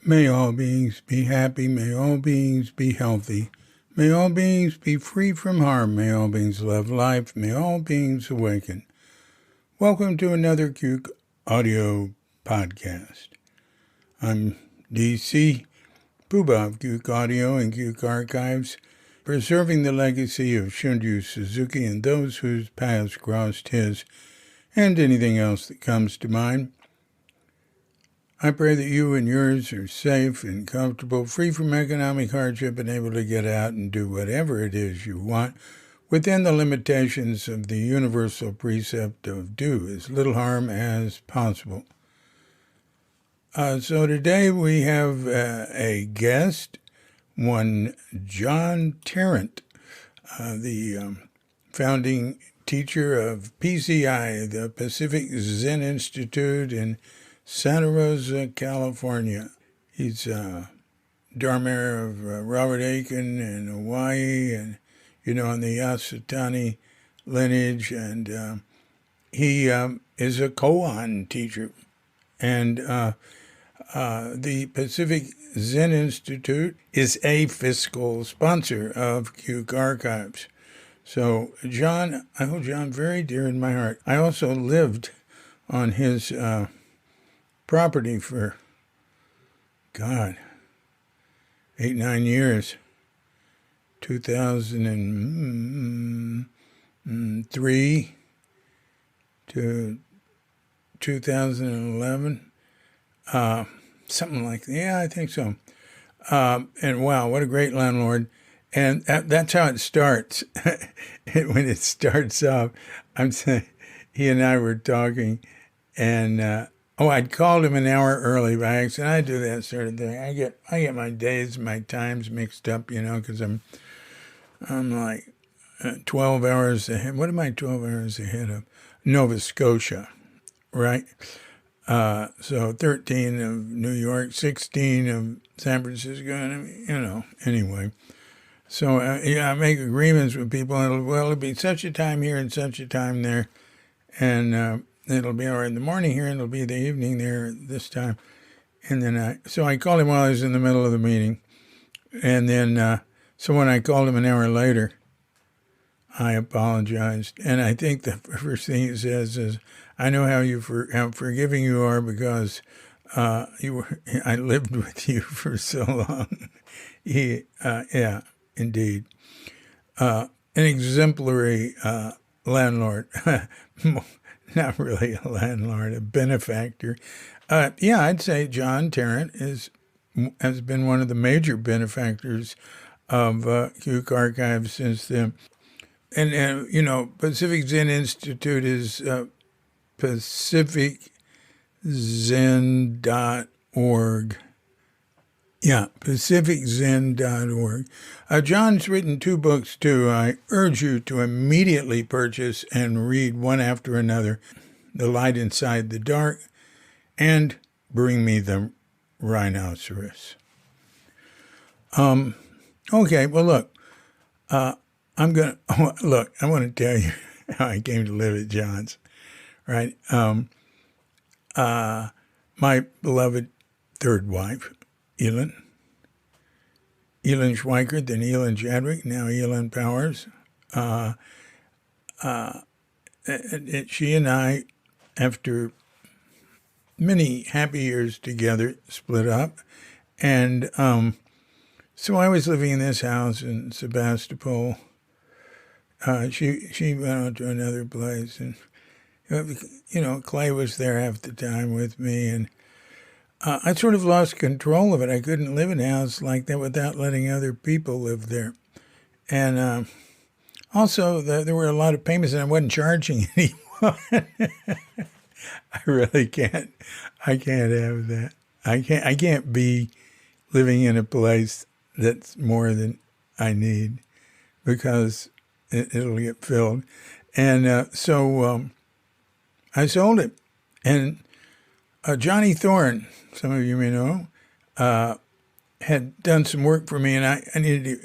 May all beings be happy. May all beings be healthy. May all beings be free from harm. May all beings love life. May all beings awaken. Welcome to another Cuke audio podcast. I'm DC, Poobah of Cuke Audio and Cuke Archives, preserving the legacy of Shunryu Suzuki and those whose paths crossed his, and anything else that comes to mind. I pray that you and yours are safe and comfortable, free from economic hardship, and able to get out and do whatever it is you want within the limitations of the universal precept of do as little harm as possible. So today we have a guest, one John Tarrant, the founding teacher of PCI, the Pacific Zen Institute in Santa Rosa, California. He's Dharma of Robert Aiken in Hawaii, and in the Yasutani lineage, and he is a koan teacher. And the Pacific Zen Institute is a fiscal sponsor of Cuke Archives. So John, I hold John very dear in my heart. I also lived on his property for, 8-9 years, 2003 to 2011, something like that. Yeah, I think so. And wow, what a great landlord. And that's how it starts. When it starts off, I'm saying, he and I were talking, and I'd called him an hour early by accident. I do that sort of thing. I get my days, my times mixed up, because I'm like 12 hours ahead. What am I 12 hours ahead of? Nova Scotia, right? So 13 of New York, 16 of San Francisco, and anyway. So I make agreements with people. It'll be such a time here and such a time there, and it'll be in the morning here, and it'll be the evening there this time. And then I called him while I was in the middle of the meeting. And then, so when I called him an hour later, I apologized. And I think the first thing he says is, I know how forgiving you are because I lived with you for so long. Yeah, indeed. An exemplary landlord. Not really a landlord, a benefactor. I'd say John Tarrant has been one of the major benefactors of Cuke Archives since then. And Pacific Zen Institute is pacificzen.org. Yeah, pacificzen.org. John's written 2 books, too. I urge you to immediately purchase and read one after another. The Light Inside the Dark and Bring Me the Rhinoceros. Okay, well, look, I want to tell you how I came to live at John's, right? My beloved third wife, Elin Schweikert, then Elin Chadwick, now Elin Powers. She and I, after many happy years together, split up. And so I was living in this house in Sebastopol. She went on to another place. And, Clay was there half the time with me. And I sort of lost control of it. I couldn't live in a house like that without letting other people live there. And also, there were a lot of payments, and I wasn't charging anyone. I really can't. I can't have that. I can't be living in a place that's more than I need, because it'll get filled. And so I sold it. And Johnny Thorne, some of you may know, had done some work for me, and I needed to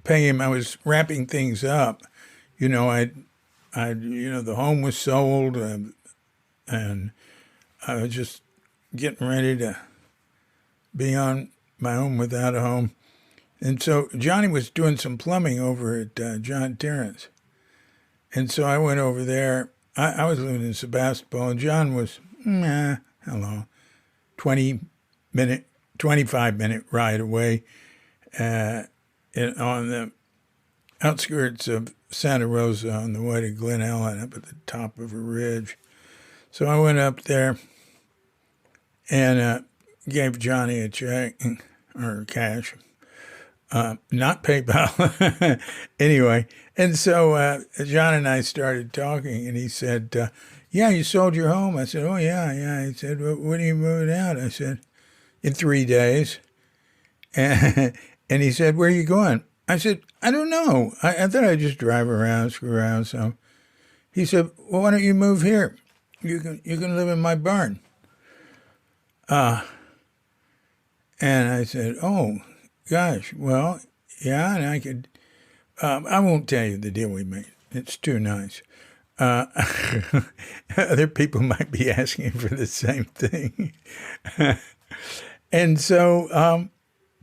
pay him. I was wrapping things up. The home was sold, and I was just getting ready to beyond my home without a home. And so Johnny was doing some plumbing over at John Tarrant's. And so I went over there. I was living in Sebastopol, and John was, how long? 20 minute, 25-minute ride away on the outskirts of Santa Rosa on the way to Glen Ellen up at the top of a ridge. So I went up there and gave Johnny a check or cash, not PayPal. Anyway, and so John and I started talking, and he said, yeah, you sold your home. I said, oh, yeah. He said, well, when are you moving out? I said, in 3 days. And he said, where are you going? I said, I don't know. I thought I'd just drive around, screw around. So he said, well, why don't you move here? You can live in my barn. And I said, oh, gosh, well, yeah, and I could, I won't tell you the deal we made. It's too nice. Other people might be asking for the same thing. And so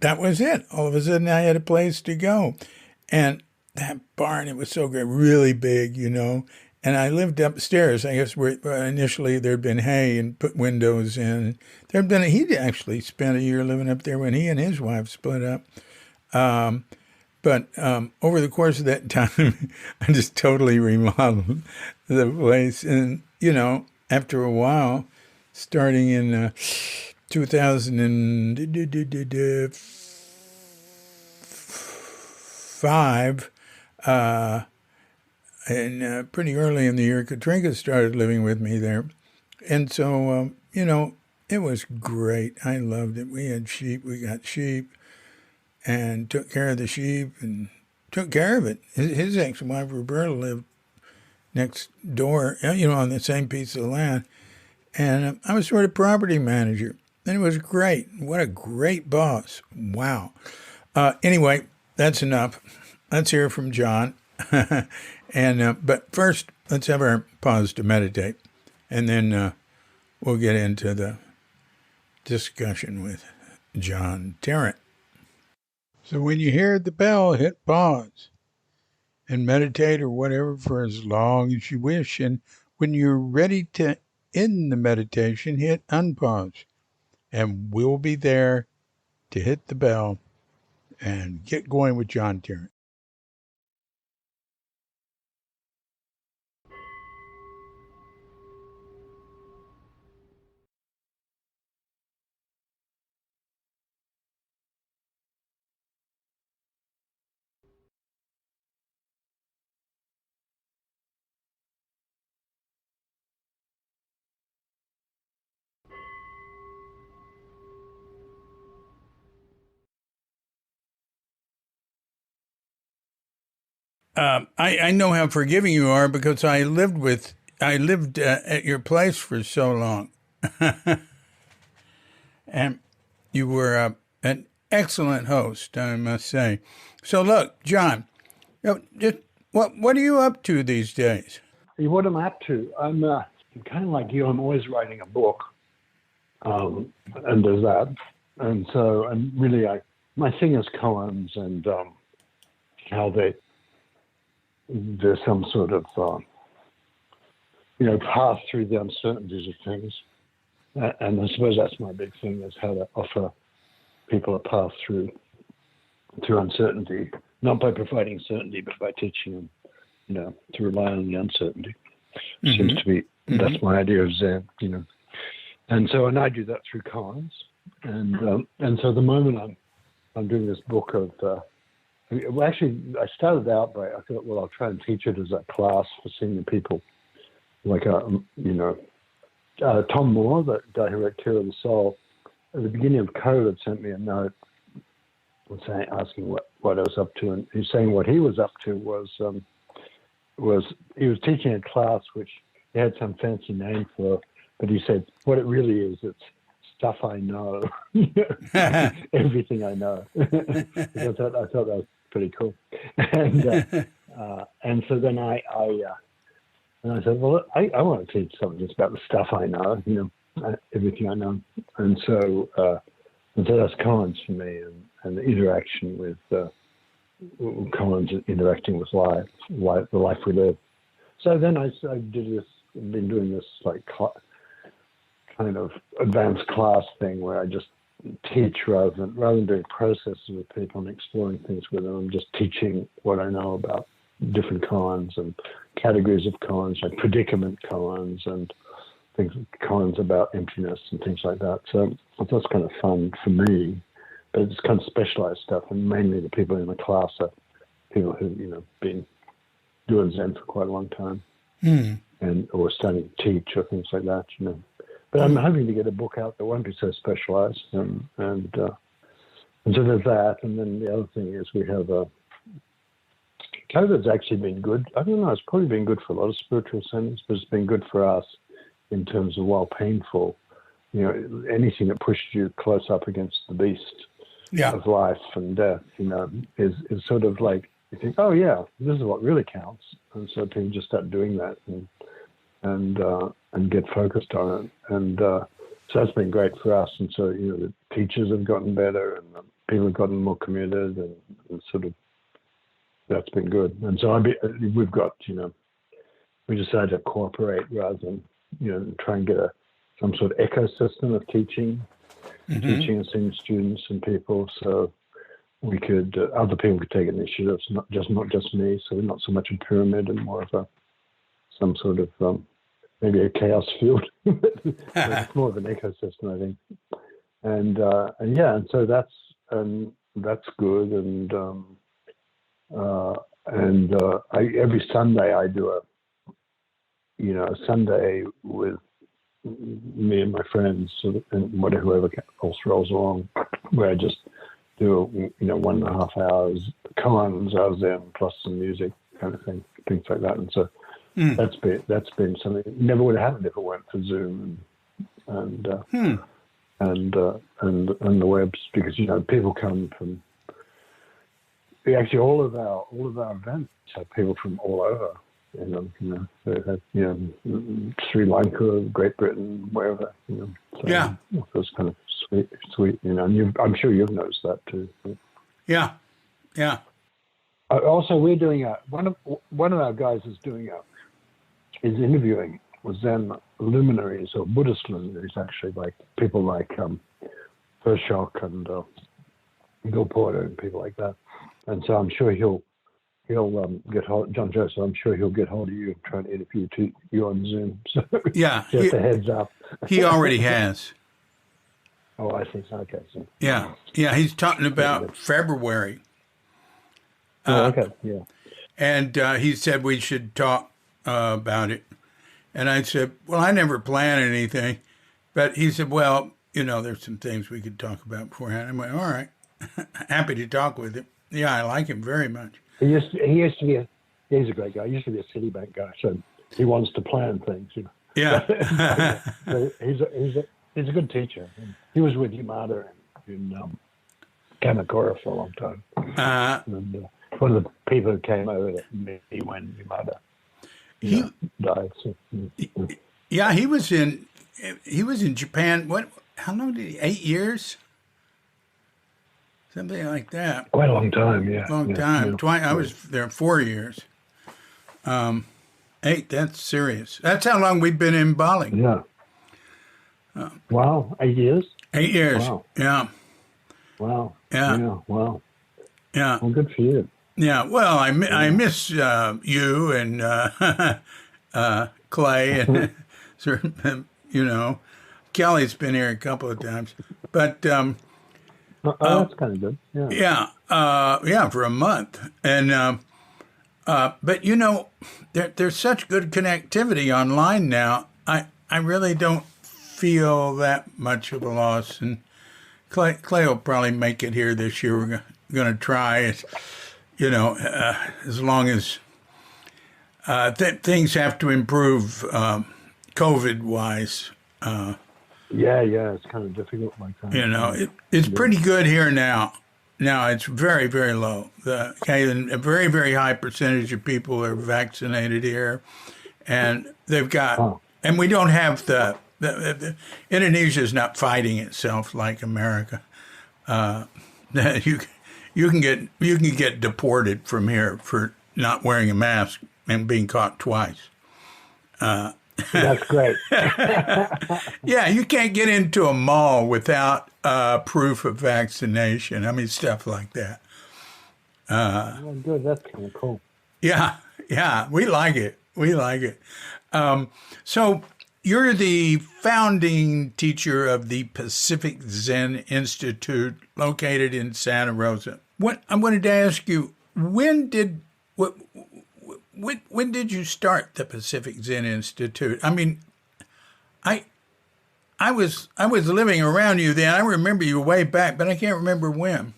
that was it. All of a sudden, I had a place to go. And that barn, it was so great, really big, And I lived upstairs. I guess where initially there'd been hay and put windows in. He'd actually spent a year living up there when he and his wife split up. But over the course of that time, I just totally remodeled the place. And, after a while, starting in 2005, and pretty early in the year, Katrinka started living with me there. And so, it was great. I loved it. We had sheep. We got sheep and took care of the sheep and took care of it. His ex-wife, Roberta, lived next door, on the same piece of land. And I was sort of property manager. And it was great. What a great boss. Wow. Anyway, that's enough. Let's hear from John. But first, let's have our pause to meditate. And then we'll get into the discussion with John Tarrant. So when you hear the bell, hit pause and meditate or whatever for as long as you wish. And when you're ready to end the meditation, hit unpause. And we'll be there to hit the bell and get going with John Tarrant. I know how forgiving you are because I lived at your place for so long. And you were an excellent host, I must say. So look, John, just what are you up to these days? What am I up to? I'm kind of like you. I'm always writing a book, and there's that. And so, and really, my thing is koans and how there's some sort of path through the uncertainties of things. And I suppose that's my big thing, is how to offer people a path through uncertainty, not by providing certainty, but by teaching them, to rely on the uncertainty. Mm-hmm. Seems to be, that's my idea of Zen, And so, and I do that through koans. And so at the moment I'm doing this book of, actually I started out I thought, well, I'll try and teach it as a class for senior people. Like, Tom Moore, the guy who wrote Tear of the Soul, at the beginning of COVID sent me a note asking what I was up to, and he's saying what he was up to was he was teaching a class which he had some fancy name for, but he said what it really is, it's stuff I know, everything I know. I thought that was pretty cool, and so then I said, well, I want to teach something just about the stuff I know, everything I know. And so And so that's Collins for me, and the interaction with Collins interacting with the life we live. So then I did this, been doing this like kind of advanced class thing where I just teach rather than doing processes with people and exploring things with them. I'm just teaching what I know about different koans and categories of koans, like predicament koans and things, koans about emptiness and things like that. So that's kind of fun for me, but it's kind of specialized stuff, and mainly the people in the class are people who've been doing Zen for quite a long time, or starting to teach or things like that. But I'm hoping to get a book out that won't be so specialized, and so there's that. And then the other thing is we have COVID's actually been good. I don't know, it's probably been good for a lot of spiritual centers, but it's been good for us in terms of, while painful, anything that pushes you close up against the beast of life and death, is sort of like, you think, oh yeah, this is what really counts. And so people just start doing that and get focused on it. And so that's been great for us. And so, the teachers have gotten better, and people have gotten more committed, and sort of, that's been good. And so we've got, we decided to cooperate rather than, try and get some sort of ecosystem of teaching and seeing students and people. So we could, other people could take initiatives, not just me. So we're not so much a pyramid and more of some sort of, maybe a chaos field. It's more of an ecosystem, I think. And so that's good. And every Sunday I do a Sunday with me and my friends, and whoever else rolls along, where I just do 1.5 hours koans, Zen plus some music kind of thing, things like that. And so that's been something that never would have happened if it weren't for Zoom and the webs, because people come from, actually all of our events have people from all over. Sri Lanka, Great Britain, wherever. So it's kind of sweet. And I'm sure you've noticed that too. Yeah. Also, we're doing one of our guys is interviewing Zen luminaries or Buddhist luminaries, actually, like people like Hirschok and Bill Porter and people like that. And so I'm sure he'll get hold, John Joseph, I'm sure he'll get hold of you and try to interview you on Zoom. So just a heads up. He already has. Oh, I see. Okay. So. Yeah, he's talking about February. Okay, yeah. And he said we should talk about it. And I said, well, I never plan anything. But he said, well, there's some things we could talk about beforehand. I went, all right, happy to talk with him. Yeah, I like him very much. He used to be he's a great guy. He used to be a Citibank guy, so he wants to plan things. Yeah. So he's a good teacher. He was with Yamada in Kamakura for a long time. And one of the people who came over to me when Yamada died. So, yeah, he was in Japan. How long did he? 8 years. Something like that. Quite a long time, yeah. Long time. Yeah. I was there 4 years. 8, that's serious. That's how long we've been in Bali. Yeah. Wow, 8 years? 8 years, wow. Yeah. Wow. Yeah. Wow. Yeah. Well, good for you. Yeah, well, I miss you and Clay and, Kelly's been here a couple of times. But... that's kind of good. Yeah. Yeah, for a month. And but there's such good connectivity online now. I really don't feel that much of a loss. And Clay will probably make it here this year. We're going to try it. As long as things have to improve COVID-wise. Yeah, it's kind of difficult like that. It's pretty good here now. Now it's very, very low. A very, very high percentage of people are vaccinated here, and they've got, and we don't have the Indonesia is not fighting itself like America. you you can get deported from here for not wearing a mask and being caught twice. That's great. Yeah, you can't get into a mall without proof of vaccination. I mean, stuff like that. Well, good. That's kind of cool. Yeah, yeah, we like it. We like it. So you're the founding teacher of the Pacific Zen Institute, located in Santa Rosa. What I wanted to ask you, when did you start the Pacific Zen Institute? I mean, I I was living around you then. I remember you way back, but I can't remember when.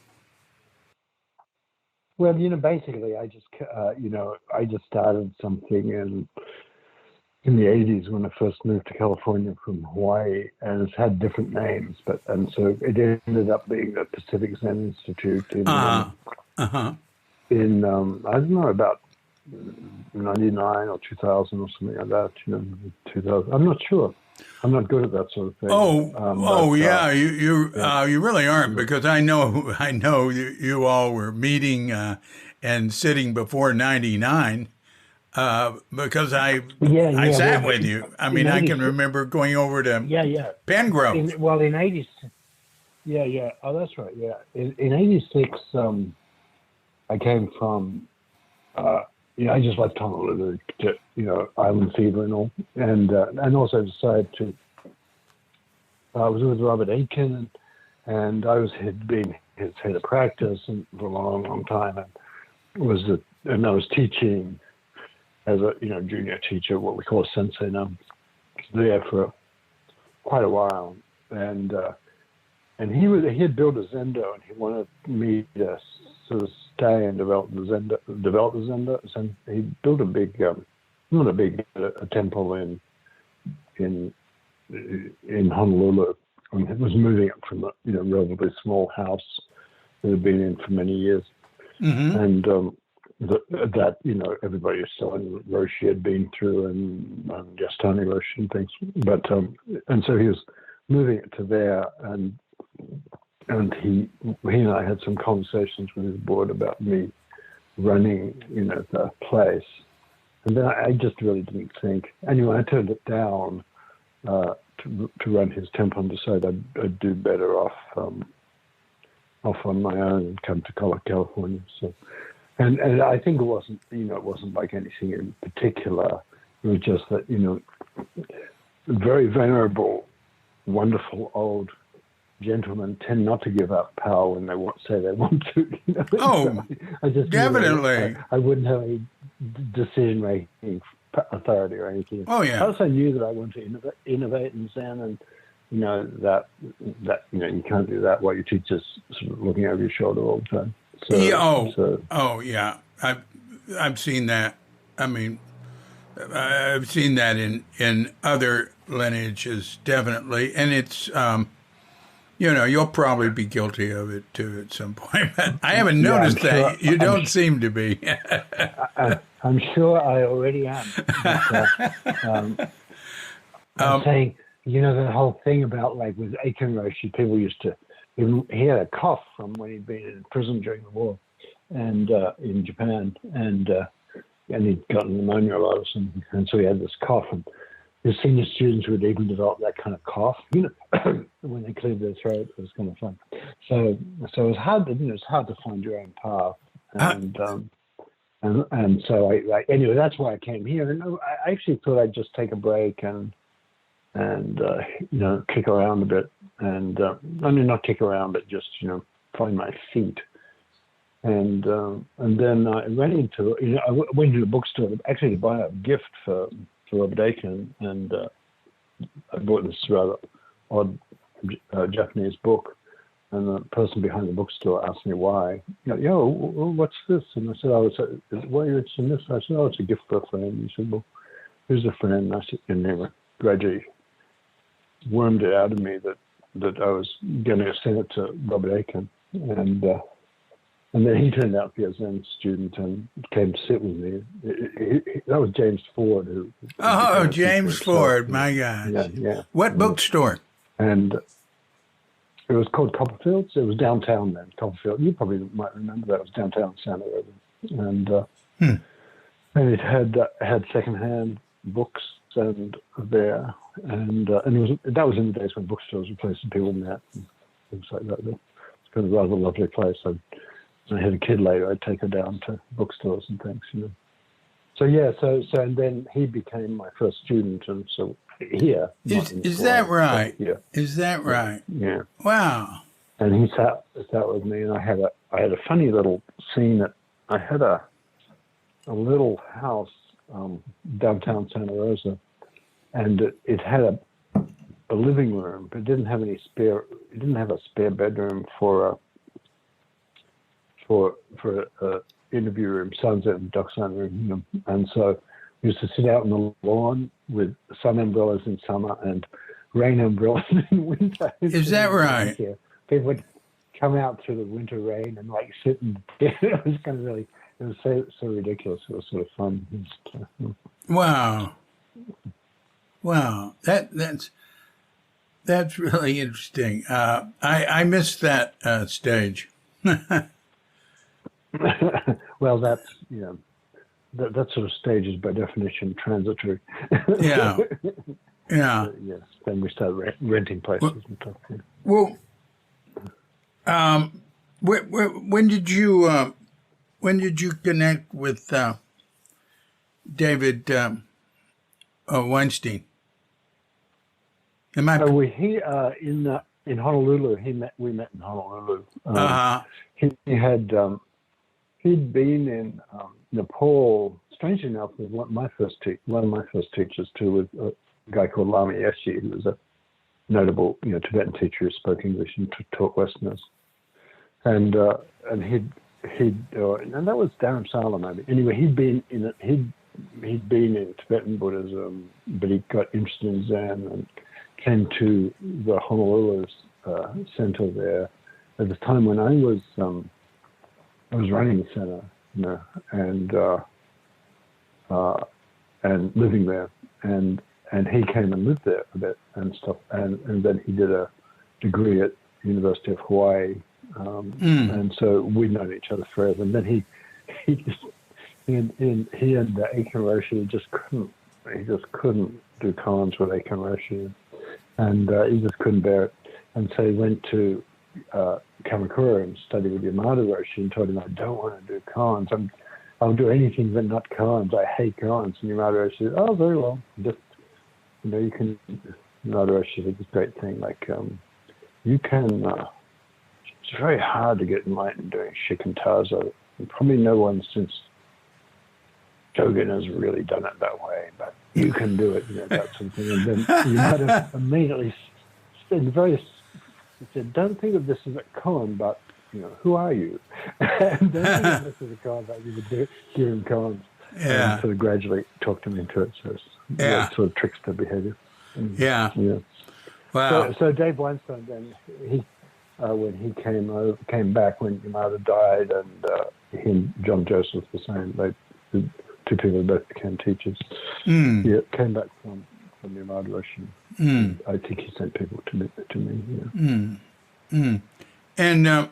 Well, basically, I just started something in the '80s when I first moved to California from Hawaii, and it's had different names, and so it ended up being the Pacific Zen Institute Uh huh. I don't know, about '99 or 2000 or something like that. 2000. I'm not sure. I'm not good at that sort of thing. Yeah. You really aren't, Yeah. because I know you all were meeting and sitting before '99. Because I sat Well, with you. I in mean, I can 86, remember going over to yeah. Pengrove. In '80s, yeah. Oh, that's right. Yeah, in '86, I came from. I just left Honolulu to, island fever and all, and also decided to. I was with Robert Aiken, and had been his head of practice for a long, long time, and I was teaching as a junior teacher, what we call a sensei now, there for quite a while, and he had built a zendo, and he wanted me to sort of stay and develop the zendo. So he built a temple in Honolulu, and it was moving up from a relatively small house that had been in for many years, Mm-hmm. and that everybody saw, and Roshi had been through, and Yastani Roshi and things, but and so he was moving it to there, and he and I had some conversations with his board about me running the place, and then I just really didn't think. Anyway, I turned it down to run his temple, and decided I'd do better off on my own and come to California. So. And I think it wasn't like anything in particular. It was just that, very venerable, wonderful old gentlemen tend not to give up power when say they want to. Oh, So I just knew definitely. that I wouldn't have any decision-making authority or anything. Oh, I yeah. also knew that I wanted to innovate in Zen, and that you can't do that while your teacher's sort of looking over your shoulder all the time. Yeah, So yeah. I've seen that. I mean, I've seen that in other lineages, definitely, and it's you'll probably be guilty of it too at some point. But I haven't yeah, noticed that. You don't seem to be. I'm sure I already am. But, I'm saying, the whole thing about, like, with Aiken Roshi, people used to. He had a cough from when he'd been in prison during the war, and in Japan, and he'd gotten pneumonia and so he had this cough, and his senior students would even develop that kind of cough, when they cleared their throat. It was kind of fun. So it was hard to find your own path, and so anyway, that's why I came here, and I actually thought I'd just take a break and kick around a bit, and I mean, not kick around, but just find my feet. And then I went into I went to the bookstore actually to buy a gift for Robert Aiken, and I bought this rather odd Japanese book, and the person behind the bookstore asked me why. What's this? And I said, why are you interested in this? I said, it's a gift for a friend. He said, well, who's a friend? And I said, and they gradually wormed it out of me that I was going to send it to Robert Aiken, and then he turned out to be a Zen student and came to sit with me. That was James Ford, who. Oh, James Ford, my gosh. Yeah. What bookstore? And It was called Copperfields. It was downtown then, Copperfield. You probably might remember that. It was downtown Santa Rosa. And it had secondhand books and there. And that was in the days when bookstores were places people met and things like that. It's kind of a rather lovely place. When I had a kid later, I'd take her down to bookstores and things, So and then he became my first student, and so here. Is that right? Yeah. Is that right? Yeah. Wow. And he sat with me, and I had a funny little scene that I had a little house downtown Santa Rosa, and it had a living room, but it didn't have any spare. It didn't have a spare bedroom for a interview room, sunset and duck sun room, And so we used to sit out on the lawn with sun umbrellas in summer and rain umbrellas in winter. Is that right? People would come out through the winter rain and sit and it was kind of really. It was so ridiculous. It was sort of fun. Wow. That's really interesting. I missed that stage. Well, that sort of stage is by definition transitory. Yeah. Yeah. Yes. Then we start renting places and stuff. Yeah. Well, when did you connect with David Weinstein? In Honolulu. We met in Honolulu. He'd been in Nepal. Strangely enough, with one of my first teachers too, was a guy called Lama Yeshi, who was a notable Tibetan teacher who spoke English and taught Westerners. And and that was Dharamsala maybe. Anyway, he'd been in Tibetan Buddhism, but he got interested in Zen and came to the Honolulu center there at the time when I was running the center, and living there, and he came and lived there a bit and stuff, and then he did a degree at University of Hawaii, and so we'd known each other forever. And then he and Aiken Roshi just couldn't do koans with Aiken Roshi, and he just couldn't bear it, and so he went to Kamakura and studied with Yamada Roshi and told him, I don't want to do koans. I'll do anything but not koans. I hate koans. And Yamada Roshi said, oh, very well. Just, you can, Yamada Roshi did this great thing, you can, it's very hard to get enlightened doing shikantaza. And probably no one since Dogen has really done it that way, but you can do it, that sort of thing. And then Yamada immediately he said, don't think of this as a koan, but, who are you? And don't think of this as a koan, but you would give him koans. Yeah. And sort of gradually talked him into it. So it's sort of trickster behavior. Yeah. Yeah. Wow. So Dave Weinstein, then, when he came back when Yamada died, and he and John Joseph the same, the two people both became teachers. Yeah, came back from Yamada Roshi. I think he sent people to me. Yeah. And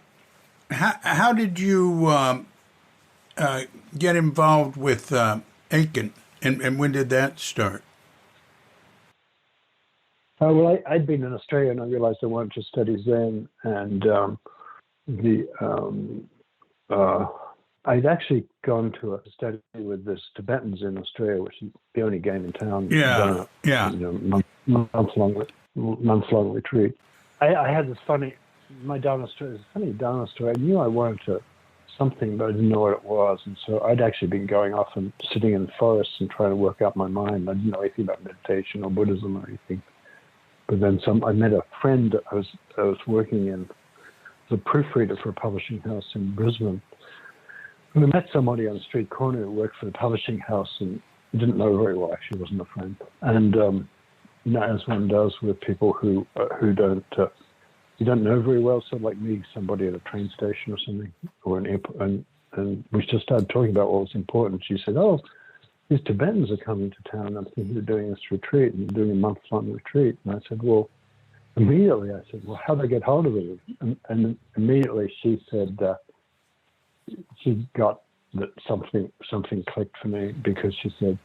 how did you get involved with Aiken, and when did that start? Well, I'd been in Australia, and I realized I wanted to study Zen, and I'd actually gone to a study with this Tibetans in Australia, which is the only game in town. Month-long retreat. I had this funny Dharma story. I knew I wanted something, but I didn't know what it was. And so I'd actually been going off and sitting in forests and trying to work out my mind. I didn't know anything about meditation or Buddhism or anything. But then I met a friend. I was working in the proofreader for a publishing house in Brisbane. And I met somebody on the street corner who worked for the publishing house and didn't know very well. Actually, wasn't a friend. And as one does with people who don't you don't know very well, so like me, somebody at a train station or something, or an airport, and we just started talking about what was important. She said, "Oh, these Tibetans are coming to town. I'm thinking of doing this retreat and doing a month-long retreat." And I said, "Well, immediately I said, well, how do I get hold of it? And immediately she said she got that something clicked for me, because she said,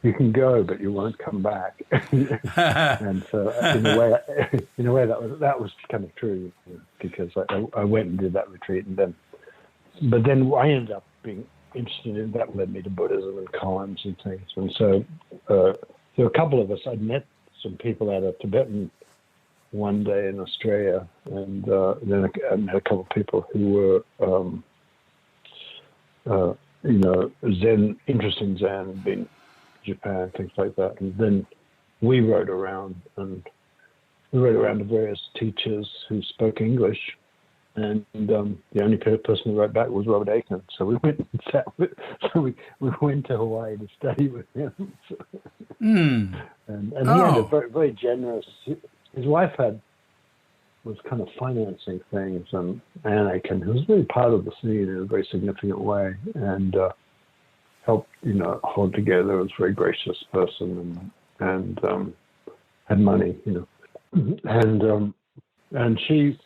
you can go, but you won't come back. And so in a way that was kind of true, because I went and did that retreat, but then I ended up being interested in that, led me to Buddhism and koans and things. And so a couple of us, I'd met some people out of Tibetan one day in Australia, and then I met a couple of people who were, Zen, interested in Zen, been Japan, things like that. And then we rode around to various teachers who spoke English, and the only person who wrote back was Robert Aiken. So we went and we went to Hawaii to study with him. And he had a very, very generous. His wife was kind of financing things, and Anne Aiken, who was really part of the scene in a very significant way, and helped, hold together. Was a very gracious person, and had money, and she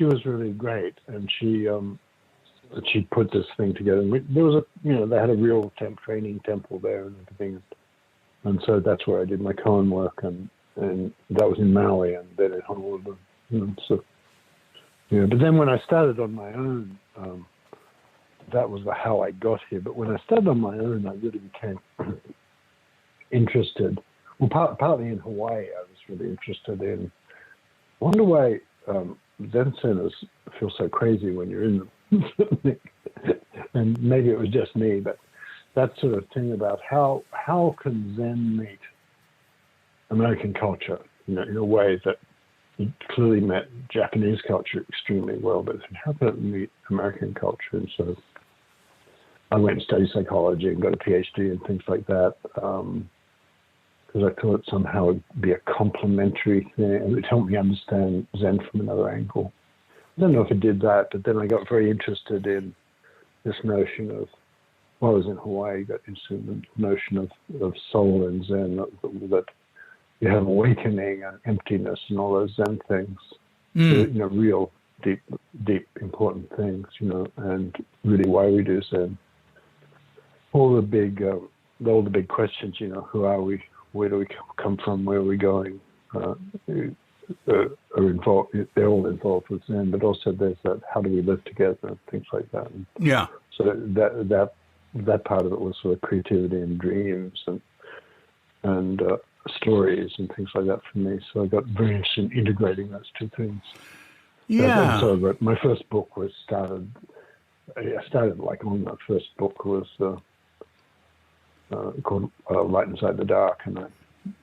was really great, and she put this thing together. There was they had a real training temple there and everything, and so that's where I did my koan work, and that was in Maui, and then in Honolulu. So but then when I started on my own, that was how I got here. But when I started on my own, I really became interested. Well, partly in Hawaii, I was really interested in. I wonder why Zen centers feel so crazy when you're in them. And maybe it was just me, but that sort of thing about how can Zen meet American culture, in a way that it clearly met Japanese culture extremely well, but how can it meet American culture? And so I went and studied psychology and got a PhD and things like that, because I thought somehow it'd be a complementary thing, and it would help me understand Zen from another angle. I don't know if it did that, but then I got very interested in this notion of, while I was in Hawaii, got interested in the notion of soul and Zen, that you have awakening and emptiness and all those Zen things, real deep, important things, and really why we do Zen. All the big questions, who are we, where do we come from, where are we going, are involved. They're all involved with Zen, but also there's that, how do we live together and things like that. And so that part of it was sort of creativity and dreams and stories and things like that for me. So I got very interested in integrating those two things. Yeah. So my first book I started on my first book was called Light Inside the Dark, and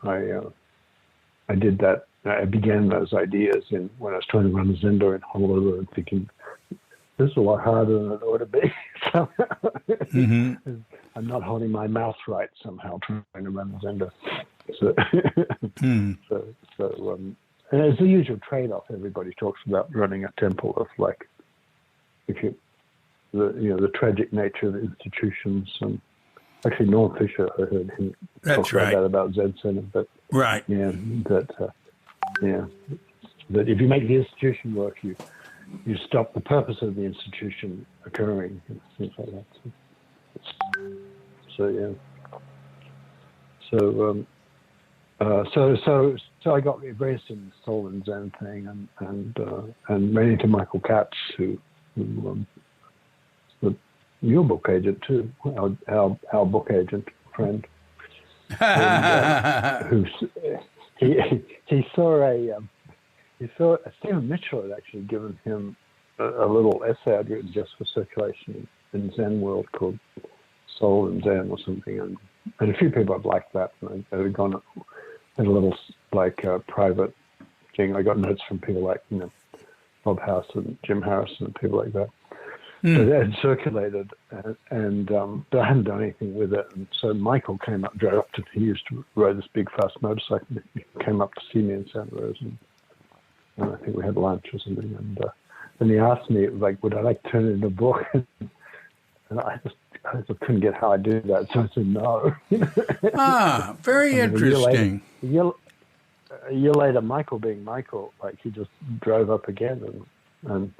I did that. I began those ideas when I was trying to run a Zendo in Honolulu, and thinking, this is a lot harder than it ought to be. I'm not holding my mouth right somehow trying to run a Zendo. So, and it's the usual trade-off everybody talks about running a temple of, like, the tragic nature of the institutions. And actually, Norm Fisher, I heard him talk about Zen Center, but that if you make the institution work, you stop the purpose of the institution occurring, and things like that. So I got very interested in the soul and Zen thing, and ran into Michael Katz, who your book agent too, our book agent friend, and, he saw Stephen Mitchell had actually given him a little essay I'd written just for circulation in Zen World called Soul and Zen or something, and a few people had liked that, and I had gone had a little private thing. I got notes from people like Bob House and Jim Harrison and people like that. But it had circulated, but I hadn't done anything with it. And so Michael came up, drove up to, he used to ride this big fast motorcycle. He came up to see me in Santa Rosa, and I think we had lunch or something. And he asked me, like, would I like to turn it into a book? And I just couldn't get how I do that, so I said no. Very interesting. a year later, Michael, being Michael, like he just drove up again and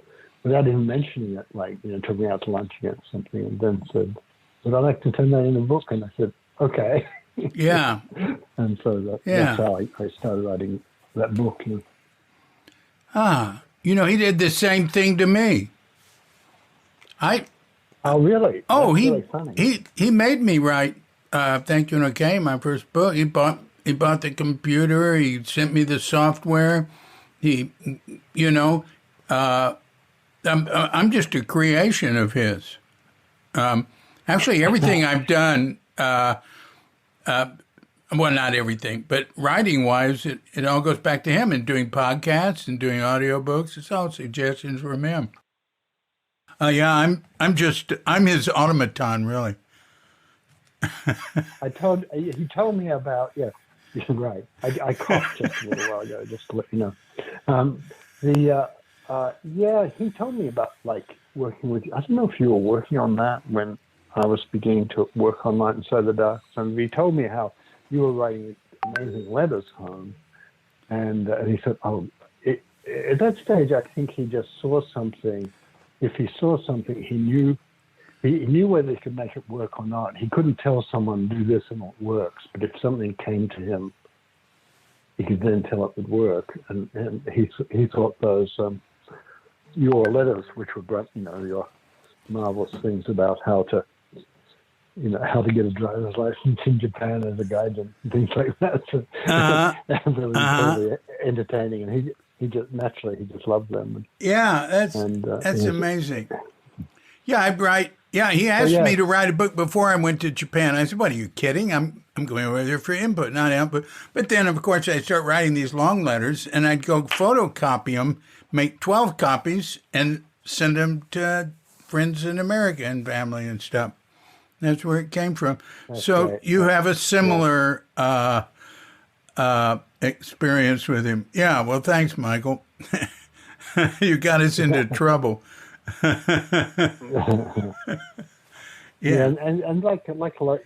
without even mentioning it, like, took me out to lunch again or something, and then said, "Would I like to turn that in a book?" And I said, "Okay." Yeah. And so that's how I started writing that book. He did the same thing to me. Oh, really? Oh, That's he really funny. he made me write Thank You and Okay, my first book. He bought the computer, he sent me the software. He I'm just a creation of his. Actually everything I've done well, not everything, but writing wise, it all goes back to him, and doing podcasts and doing audiobooks. It's all suggestions from him. Yeah, I'm his automaton, really. He told me about, yeah, you're right. I coughed just a little while ago, just to let you know. He told me about like working with you. I don't know if you were working on that when I was beginning to work on Light Inside the Dark. So he told me how you were writing amazing letters home, and he said, at that stage, I think he just saw something. If he saw something, he knew whether he could make it work or not. He couldn't tell someone, do this and it works. But if something came to him, he could then tell it would work. And he thought those your letters, which were great, your marvelous things about how to get a driver's license in Japan as a guide and things like that. So really incredibly entertaining. And he just loved them. Yeah, that's amazing. Yeah, I write. Yeah, he asked me to write a book before I went to Japan. I said, "What, are you kidding? I'm going over there for input, not output." But then, of course, I start writing these long letters, and I'd go photocopy them, make 12 copies, and send them to friends in America and family and stuff. That's where it came from. That's so great. You have a similar experience with him. Yeah, well, thanks, Michael. You got us into trouble. Yeah, and like a lot,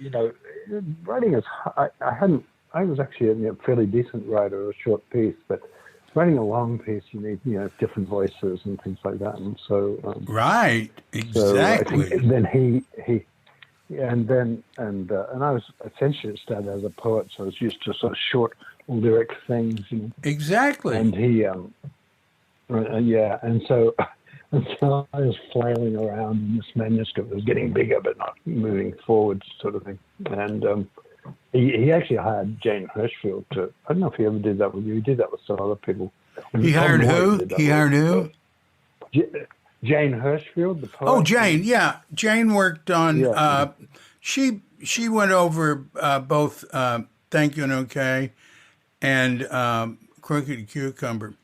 writing is. I was actually a fairly decent writer of a short piece, but writing a long piece, you need different voices and things like that, and so right, exactly. So then he and I was essentially started as a poet, so I was used to sort of short lyric things. Exactly. And he, and so I was flailing around in this manuscript. It was getting bigger, but not moving forward, sort of thing. And he actually hired Jane Hirschfield to. I don't know if he ever did that with you. He did that with some other people. He hired who? He hired who? Jane Hirschfield, the poet. Oh, Jane. Yeah, Jane worked on. Yeah. She went over both Thank You and Okay and Crooked Cucumber.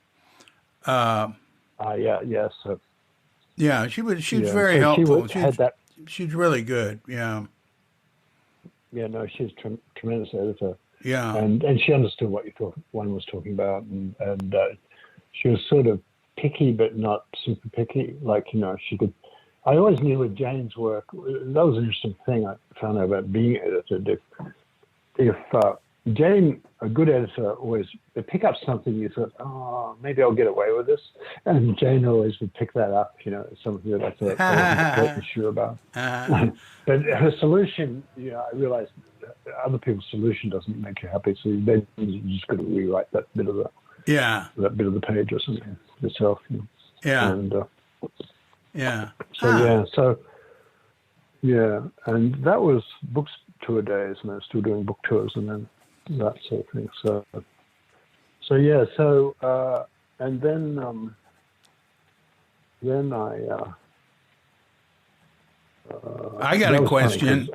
Yes. Yeah, she was very helpful. She's really good. Yeah. Yeah, no, she's tremendous editor. Yeah. And she understood what one was talking about, and she was sort of picky, but not super picky. Like, she could. I always knew with Jane's work, that was an interesting thing I found out about being edited. If Jane, a good editor, always would pick up something you thought, oh, maybe I'll get away with this. And Jane always would pick that up, something that I thought I wasn't completely sure about. But her solution, I realized other people's solution doesn't make you happy. So then you just got to rewrite that bit of the page or something yourself. Yeah. And yeah. And that was books tour days, and I was still doing book tours and then that sort of thing. And then I got a question.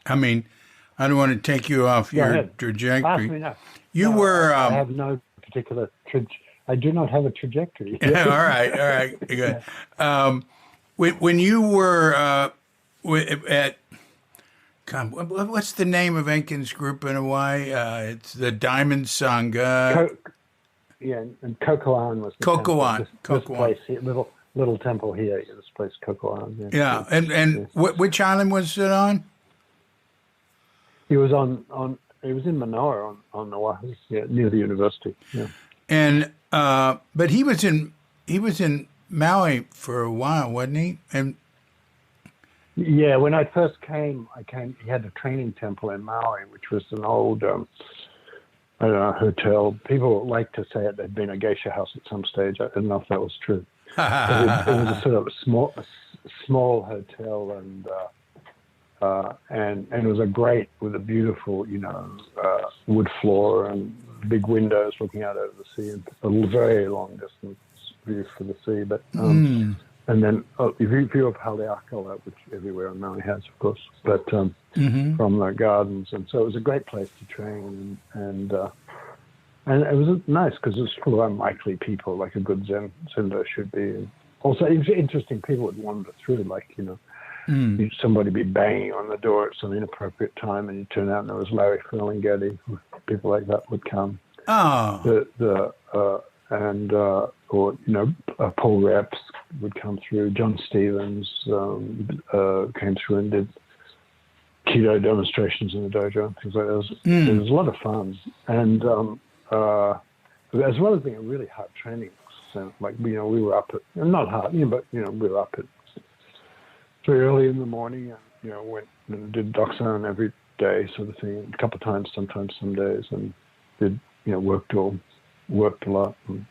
I mean, I don't want to take you off your trajectory. Ask me now. I have no particular I do not have a trajectory. All right, good. When you were at, what's the name of Enkin's group in Hawaii? It's the Diamond Sangha. And Kokoan was the Kokoan. This place here, little temple here. This place, Kokoan. Yeah. And which island was it on? He was on Manoa on Oahu, yeah, near the university. Yeah. And but he was in Maui for a while, wasn't he? And Yeah, when I first came, he had a training temple in Maui, which was an old, I don't know, hotel. People like to say it had been a geisha house at some stage. I don't know if that was true. But it was a sort of a small hotel, and it was with a beautiful, wood floor and big windows looking out over the sea and a very long distance view for the sea. But and then view of Haleakala, which everywhere on Maui has, of course, but from the gardens, and so it was a great place to train, and it was nice because it was full of unlikely people, like a good Zendo should be. And also, interesting people would wander through, like somebody be banging on the door at some inappropriate time, and you turn out and there was Larry Ferlinghetti. People like that would come. oh, Or Paul Reps would come through. John Stevens came through and did keto demonstrations in the dojo and things like that. It was a lot of fun, and as well as being a really hard training. So, we were up at not hard, but we were up at very early in the morning, and went and did Doxon every day, sort of thing, a couple of times, sometimes some days, and did worked a lot and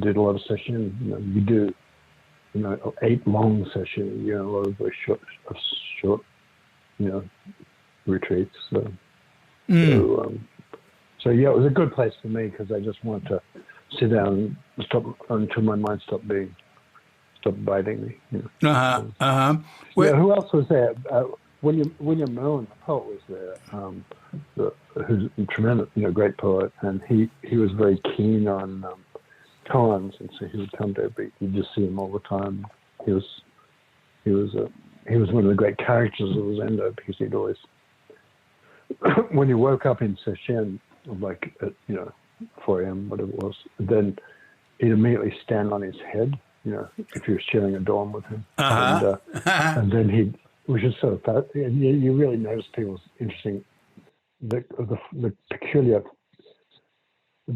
did a lot of sessions. You do 8 long sessions, a lot of very short retreats. So yeah, it was a good place for me because I just wanted to sit down and stop until my mind stopped biting me. Well, Who else was there? William Milne, the poet, was there. Who's a tremendous, great poet, and he was very keen on koans, and so he would come to you'd just see him all the time. He was one of the great characters of Zendo because he'd always, when he woke up in Sesshin, like at 4 a.m. whatever it was, then he'd immediately stand on his head, if you were sharing a dorm with him, and then which is sort of fascinating. You really notice people's interesting, the peculiar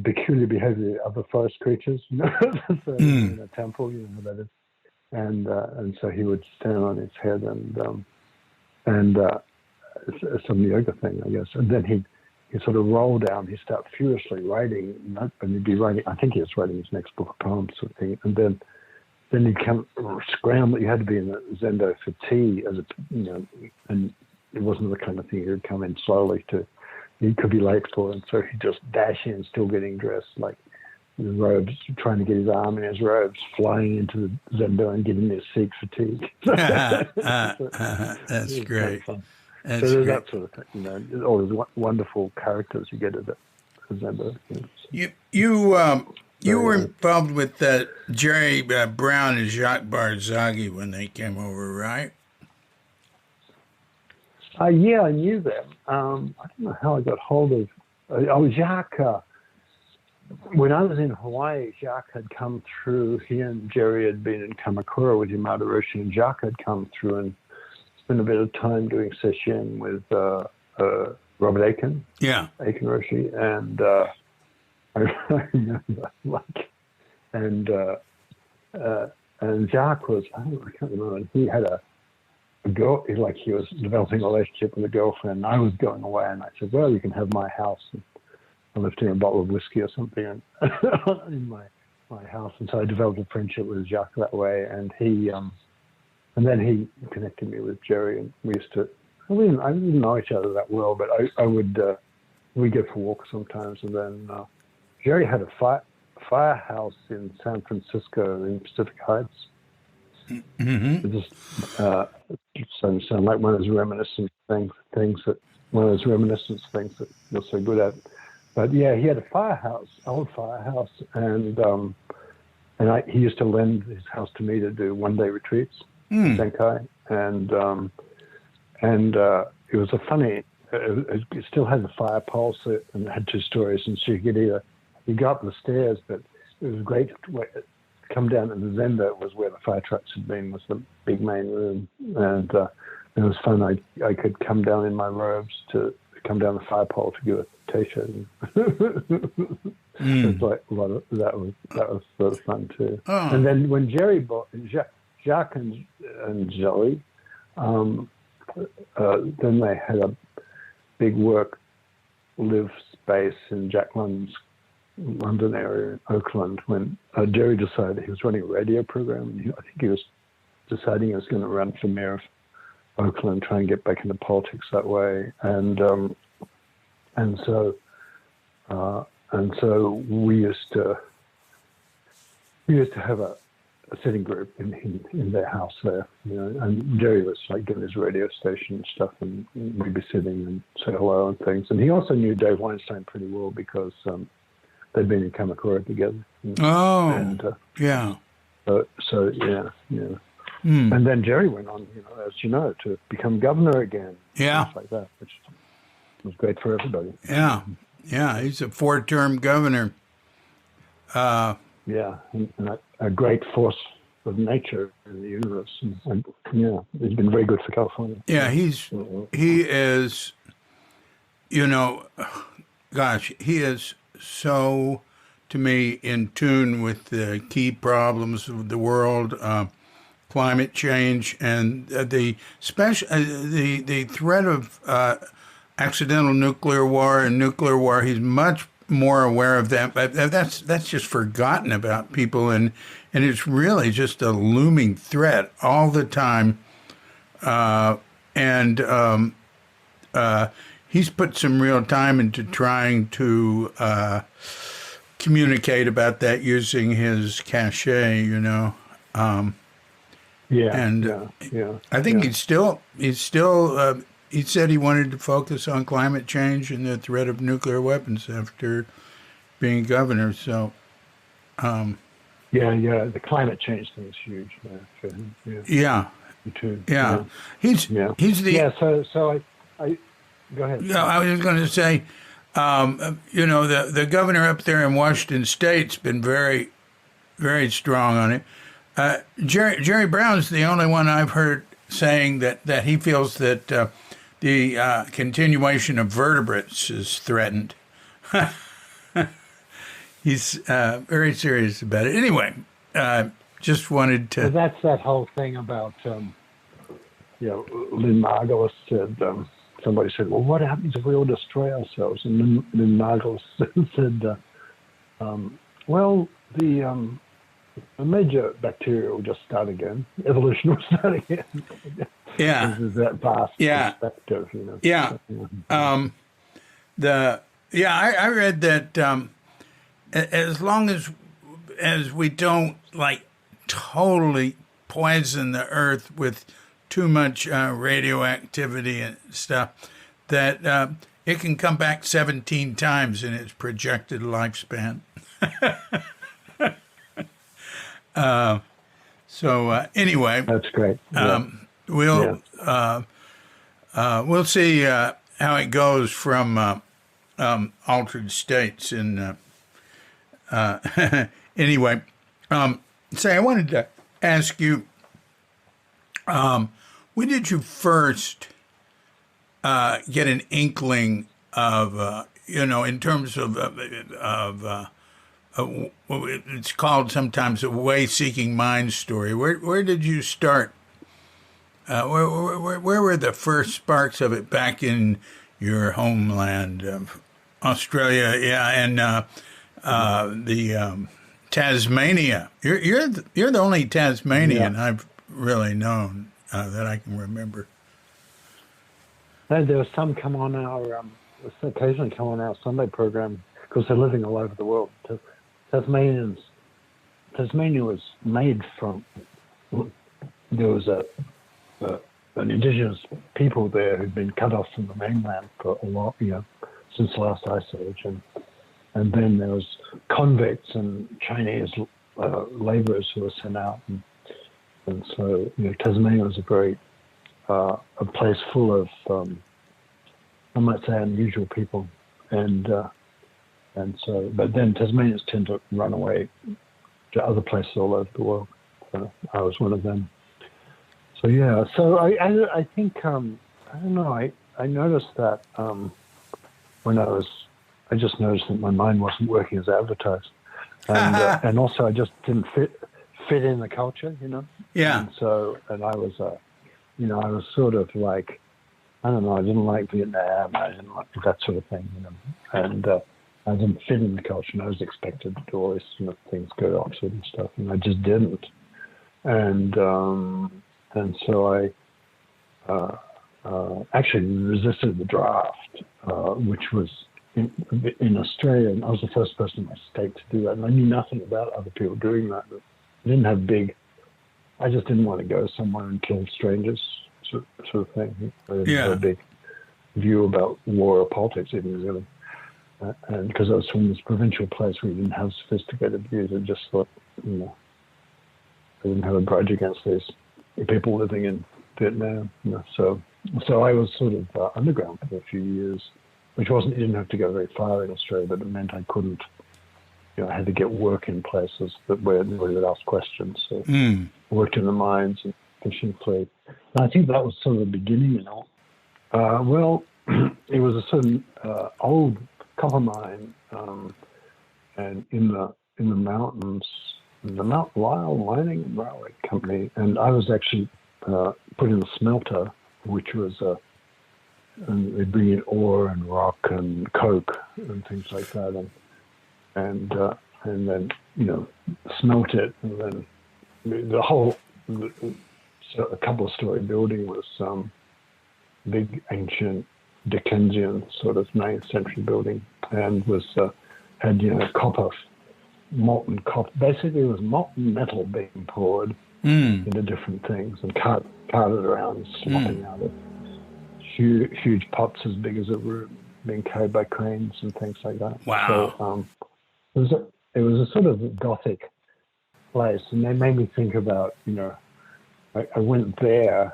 behavior of the forest creatures, so in a temple, that is, and so he would stand on his head and some yoga thing, I guess, and then he'd sort of roll down, he'd start furiously writing, and he'd be writing, I think he was writing his next book of poems, sort of thing, and then he'd come scramble. You had to be in the Zendo for tea, and it wasn't the kind of thing he'd come in slowly to. He could be late for, and so he'd just dash in, still getting dressed, like his robes, trying to get his arm in his robes, flying into the Zendo and getting his Sikh fatigue. That's great. Kind of That's so there's great. that sort of thing, all these wonderful characters you get at the Zendo. You were involved with Jerry Brown and Jacques Barzaghi when they came over, right? Yeah, I knew them. I don't know how I got hold of. Jacques. When I was in Hawaii, Jacques had come through. He and Jerry had been in Kamakura with Yamada Roshi, and Jacques had come through and spent a bit of time doing session with Robert Aiken. Yeah. Aiken Roshi, and I remember, and Jacques was, I can't remember, and he had a girl, like he was developing a relationship with a girlfriend, and I was going away, and I said, well, you can have my house. And I left him a bottle of whiskey or something in my house, and so I developed a friendship with Jacques that way, and and then he connected me with Jerry, and we used to, I didn't know each other that well, but we'd go for walks sometimes, and then Jerry had a firehouse in San Francisco in Pacific Heights. It just sound like one of those reminiscent things that you're so good at. But yeah, he had a old firehouse, and he used to lend his house to me to do one-day retreats, Zenkai, and it was a funny. It still had the fire pole, and it had 2 stories, and so you go up the stairs, but it was great to come down to the Zendo. Was where the fire trucks had been, was the big main room, and it was fun. I could come down in my robes to come down the fire pole to give a T-shirt. It's like a lot of that was sort of fun too. Oh. And then when Jerry bought Jacques and Zoe, then they had a big live space in Jack London's London area in Oakland when Jerry decided he was running a radio program, and I think he was deciding he was going to run for mayor of Oakland, try and get back into politics that way, and so we used to have a sitting group in their house there, and Jerry was like doing his radio station and stuff, and we'd be sitting and say hello and things, and he also knew Dave Weinstein pretty well because they'd been in Kamakura together. Oh, and, yeah. So yeah. And then Jerry went on, as you know, to become governor again. Yeah. Things like that, which was great for everybody. Yeah. He's a 4-term governor. Yeah, and a great force of nature in the universe. And he's been very good for California. Yeah, he is, he is so, to me, in tune with the key problems of the world, climate change, and the threat of accidental nuclear war and nuclear war. He's much more aware of that, but that's just forgotten about people, and it's really just a looming threat all the time. He's put some real time into trying to communicate about that using his cachet, I think he's still. He said he wanted to focus on climate change and the threat of nuclear weapons after being governor. So, the climate change thing is huge for him. Yeah, me too. Yeah. He's the. So I go ahead. Yeah, I was just going to say, the governor up there in Washington State's been very, very strong on it. Jerry Brown's the only one I've heard saying that he feels that the continuation of vertebrates is threatened. He's very serious about it. Anyway, just wanted to... Well, that's that whole thing about, Lynn Margulis said, somebody said, well, what happens if we all destroy ourselves? And Lynn Margulis said, the major bacteria will just start again. Evolution will start again. Yeah. There's that vast perspective, Yeah. I read that as long as we don't totally poison the earth with too much radioactivity and stuff, that it can come back 17 times in its projected lifespan. Anyway, that's great. We'll see how it goes from altered states. And anyway, I wanted to ask you, when did you first get an inkling of, in terms of it's called sometimes a way-seeking mind story. Where did you start? Where were the first sparks of it back in your homeland of Australia? Yeah, and the Tasmania. You're the only Tasmanian I've really known that I can remember. And there was some occasionally come on our Sunday program because they're living all over the world. Tasmania was made from. There was an indigenous people there who'd been cut off from the mainland for a lot, since the last ice age, and then there was convicts and Chinese laborers who were sent out, and so Tasmania was a very a place full of I might say unusual people, and so, but then Tasmanians tend to run away to other places all over the world. So I was one of them. So I think I don't know. I noticed that when I just noticed that my mind wasn't working as advertised, and also I just didn't fit in the culture, Yeah. and so I was I was sort of like, I don't know, I didn't like Vietnam, I didn't like that sort of thing, and I didn't fit in the culture, and I was expected to do all these things, go to Oxford and stuff, and I just didn't, and so I actually resisted the draft, which was in Australia, and I was the first person in my state to do that, and I knew nothing about other people doing that. I didn't have I just didn't want to go somewhere and kill strangers, sort of thing. I didn't have a big view about war or politics in New Zealand. And because I was from this provincial place where we didn't have sophisticated views, I just thought, I didn't have a grudge against these people living in Vietnam. So I was sort of underground for a few years, which you didn't have to go very far in Australia, but it meant I couldn't, I had to get work in places where nobody would ask questions. So I worked in the mines and fishing fleet. And I think that was sort of the beginning, well, it was a certain old copper mine, and in the mountains, the Mount Lyell Mining and Railway Company, and I was actually put in the smelter, which was and they bring in ore and rock and coke and things like that, and then smelt it, and then the whole a couple of story building was big ancient Dickensian sort of 9th century building, and was had copper, molten copper. Basically, it was molten metal being poured into different things and carted around, slopping out of huge pots as big as a room, being carried by cranes and things like that. Wow. So it was a sort of Gothic place, and they made me think about I went there,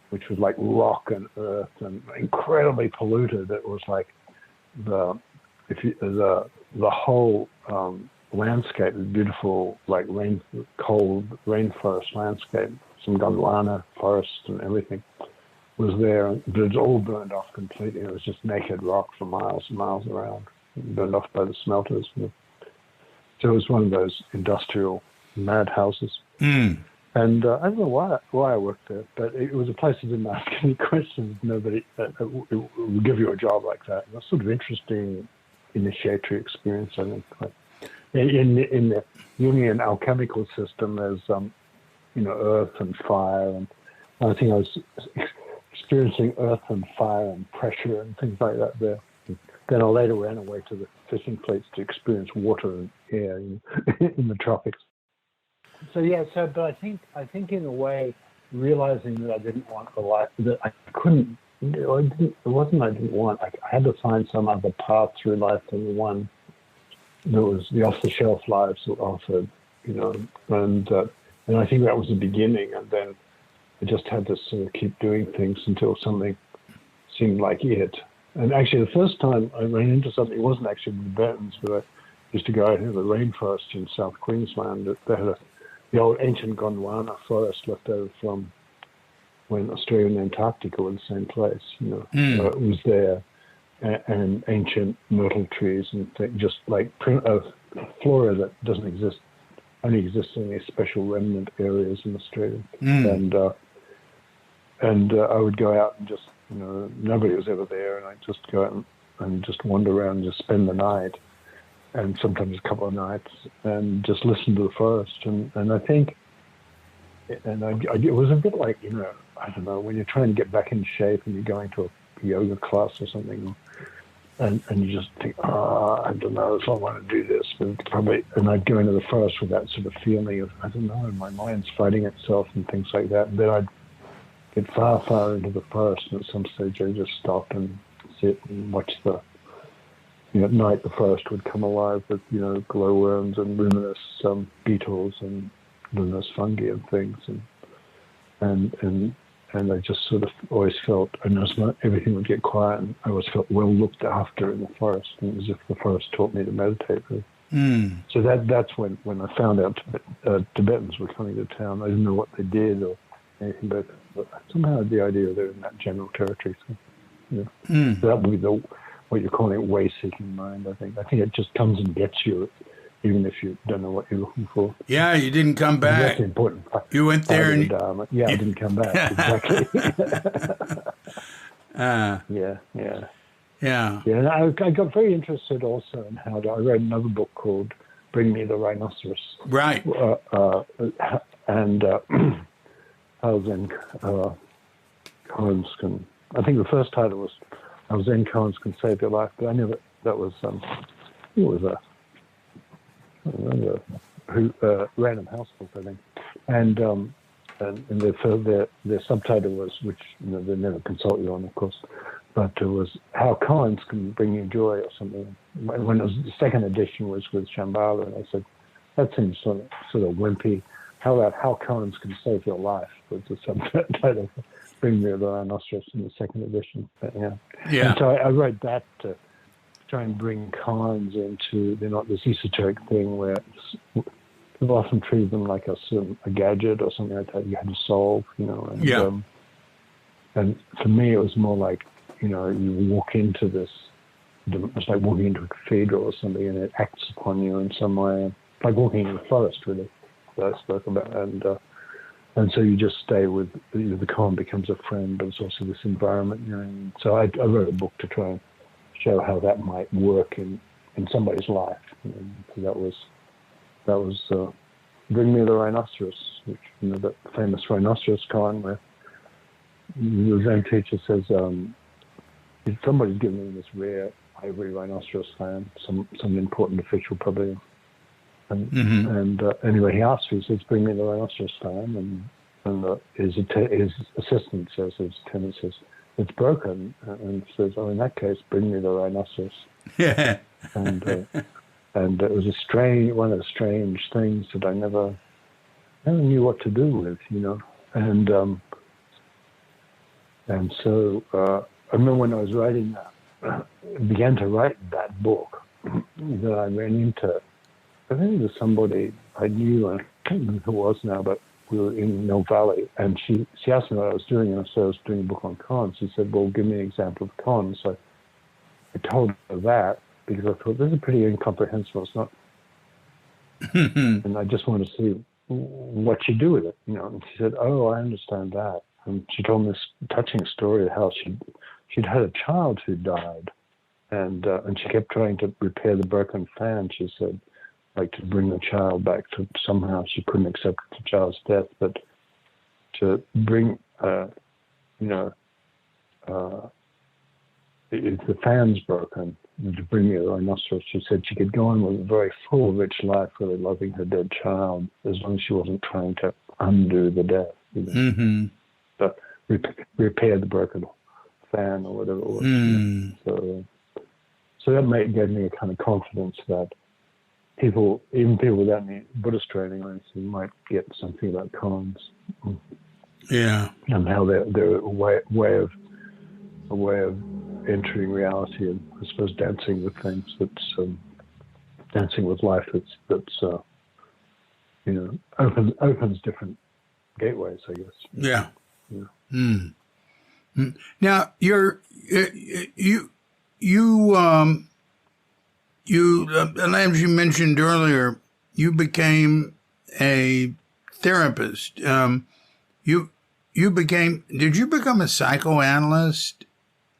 which was like rock and earth and incredibly polluted. It was like the whole landscape is beautiful, like cold rainforest landscape, some Gondwana forest and everything was there, but it was all burned off completely. It was just naked rock for miles and miles around, burned off by the smelters. So it was one of those industrial madhouses. And I don't know why I worked there, but it was a place that didn't ask any questions. Nobody would give you a job like that. And that's sort of interesting initiatory experience, I think. Like in the Jungian alchemical system, there's earth and fire, and I think I was experiencing earth and fire and pressure and things like that there. And then I later ran away to the fishing fleets to experience water and air in the tropics. But I think in a way, realizing that I didn't want the life, that I couldn't, it wasn't I didn't want, I had to find some other path through life than the one that was the off-the-shelf lives that offered, and I think that was the beginning, and then I just had to sort of keep doing things until something seemed like it. And actually, the first time I ran into something, it wasn't actually the Tibetans, but I used to go out into the rainforest in South Queensland. They had the old ancient Gondwana forest left over from when Australia and Antarctica were the same place. It was there, and ancient myrtle trees and just like flora that doesn't exist, only exists in these special remnant areas in Australia. And I would go out and just, nobody was ever there, and I'd just go out and just wander around and just spend the night, and sometimes a couple of nights, and just listen to the forest. And I think, it was a bit like, I don't know, when you're trying to get back in shape and you're going to a yoga class or something, and you just think, I don't know if I want to do this, but probably, and I'd go into the forest with that sort of feeling of, I don't know, my mind's fighting itself and things like that. And then I'd get far, far into the forest, and at some stage I'd just stop and sit and watch at night the forest would come alive with, glowworms and luminous beetles and luminous fungi and things, and I just sort of always felt, and everything would get quiet, and I always felt well looked after in the forest, and it was as if the forest taught me to meditate. Really. So that's when I found out Tibetans were coming to town. I didn't know what they did or anything, but somehow I had the idea they were in that general territory. So, so that would be what you're calling way-seeking mind. I think it just comes and gets you, even if you don't know what you're looking for. Yeah, you didn't come And that's back. the important You went part there of the and Dharma. Yeah, I didn't come back. Exactly. uh, Yeah, yeah. yeah. Yeah, and I got very interested also in how I read another book called Bring Me the Rhinoceros. Right. And how Zen koans can, I think the first title was How Zen koans Can Save Your Life, but I never, that was, it was I don't remember, Random House book, I think. And their subtitle was, which they never consult you on, of course, but it was How Koans Can Bring You Joy or something. When it was, the second edition was with Shambhala, and I said, that seems sort of wimpy. How about How Koans Can Save Your Life was the subtitle. Bring Me the Rhinoceros in the second edition. But, yeah. Yeah. And so I wrote that to try and bring koans into, they're not this esoteric thing where people often treat them like a gadget or something like that you had to solve, And, Yeah. And for me, it was more like, you walk into this, it's like walking into a cathedral or something, and it acts upon you in some way, like walking in the forest, really, that I spoke about. And so you just stay with, the koan becomes a friend, but it's also this environment you're in. So I wrote a book to try and show how that might work in somebody's life. So that was Bring Me the Rhinoceros, which, that famous rhinoceros koan where the Zen teacher says, somebody's given me this rare ivory rhinoceros fan, some important official probably. And anyway, he asks, he says, bring me the rhinoceros fan, and his assistant says, his attendant says, it's broken, and says, oh, in that case, bring me the rhinoceros. Yeah. And it was one of the strange things that I never knew what to do with, and so I remember when I was writing that, began to write that book, that I ran into, I think it was somebody I knew, I can't remember who it was now, but we were in Mill Valley, and she asked me what I was doing, and so I was doing a book on koans. She said, well, give me an example of koans. So I told her that, because I thought, this is pretty incomprehensible. It's not, and I just wanted to see what you do with it, And she said, oh, I understand that. And she told me this touching story of how she'd had a child who died, and she kept trying to repair the broken fan. She said, like to bring the child back to somehow. She couldn't accept the child's death, but to bring, if the fan's broken, to bring me a rhinoceros, she said she could go on with a very full, rich life, really loving her dead child, as long as she wasn't trying to undo the death. But repair the broken fan or whatever it was. So that gave me a kind of confidence that even people without any Buddhist training or anything, might get something about koans. Yeah. And how they're a way of entering reality, and I suppose dancing with things. That's dancing with life. That's opens different gateways, I guess. Yeah. Yeah. Now as you mentioned earlier, you became a therapist. Did you become a psychoanalyst?